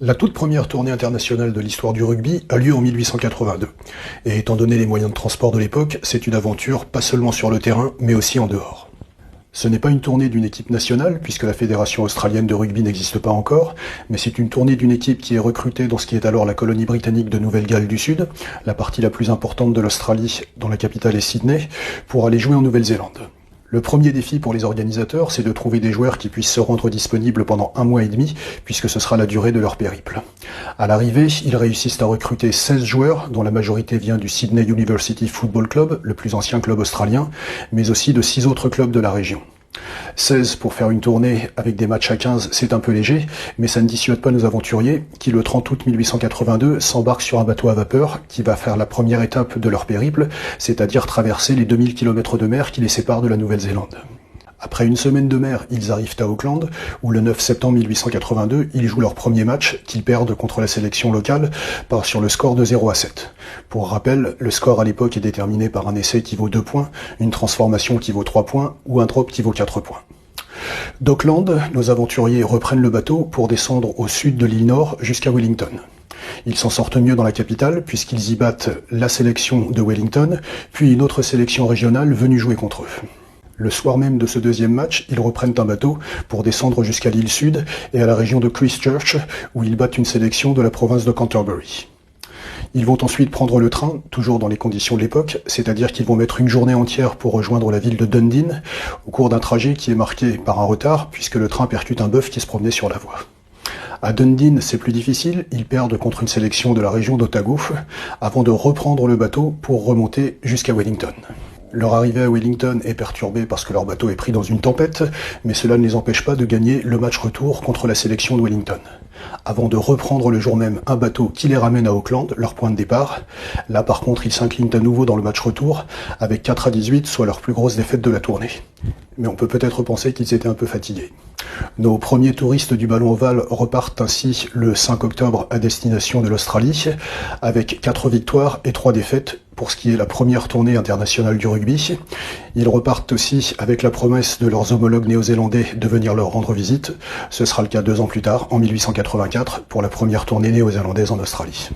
La toute première tournée internationale de l'histoire du rugby a lieu en 1882. Et étant donné les moyens de transport de l'époque, c'est une aventure pas seulement sur le terrain, mais aussi en dehors. Ce n'est pas une tournée d'une équipe nationale, puisque la Fédération australienne de rugby n'existe pas encore, mais c'est une tournée d'une équipe qui est recrutée dans ce qui est alors la colonie britannique de Nouvelle-Galles du Sud, la partie la plus importante de l'Australie, dont la capitale est Sydney, pour aller jouer en Nouvelle-Zélande. Le premier défi pour les organisateurs, c'est de trouver des joueurs qui puissent se rendre disponibles pendant 1 mois et demi, puisque ce sera la durée de leur périple. À l'arrivée, ils réussissent à recruter 16 joueurs, dont la majorité vient du Sydney University Football Club, le plus ancien club australien, mais aussi de 6 autres clubs de la région. 16 pour faire une tournée avec des matchs à 15, c'est un peu léger, mais ça ne dissuade pas nos aventuriers qui, le 30 août 1882, s'embarquent sur un bateau à vapeur qui va faire la première étape de leur périple, c'est-à-dire traverser les 2000 km de mer qui les séparent de la Nouvelle-Zélande. Après une semaine de mer, ils arrivent à Auckland, où le 9 septembre 1882, ils jouent leur premier match, qu'ils perdent contre la sélection locale, sur le score de 0-7. Pour rappel, le score à l'époque est déterminé par un essai qui vaut 2 points, une transformation qui vaut 3 points, ou un drop qui vaut 4 points. D'Auckland, nos aventuriers reprennent le bateau pour descendre au sud de l'île Nord jusqu'à Wellington. Ils s'en sortent mieux dans la capitale, puisqu'ils y battent la sélection de Wellington, puis une autre sélection régionale venue jouer contre eux. Le soir même de ce deuxième match, ils reprennent un bateau pour descendre jusqu'à l'île Sud et à la région de Christchurch, où ils battent une sélection de la province de Canterbury. Ils vont ensuite prendre le train, toujours dans les conditions de l'époque, c'est-à-dire qu'ils vont mettre une journée entière pour rejoindre la ville de Dundee, au cours d'un trajet qui est marqué par un retard, puisque le train percute un bœuf qui se promenait sur la voie. À Dundee, c'est plus difficile, ils perdent contre une sélection de la région d'Otago, avant de reprendre le bateau pour remonter jusqu'à Wellington. Leur arrivée à Wellington est perturbée parce que leur bateau est pris dans une tempête, mais cela ne les empêche pas de gagner le match retour contre la sélection de Wellington. Avant de reprendre le jour même un bateau qui les ramène à Auckland, leur point de départ. Là par contre, ils s'inclinent à nouveau dans le match retour, avec 4-18, soit leur plus grosse défaite de la tournée. Mais on peut peut-être penser qu'ils étaient un peu fatigués. Nos premiers touristes du ballon ovale repartent ainsi le 5 octobre à destination de l'Australie, avec 4 victoires et 3 défaites pour ce qui est la première tournée internationale du rugby. Ils repartent aussi avec la promesse de leurs homologues néo-zélandais de venir leur rendre visite. Ce sera le cas 2 ans plus tard, en 1884, pour la première tournée néo-zélandaise en Australie.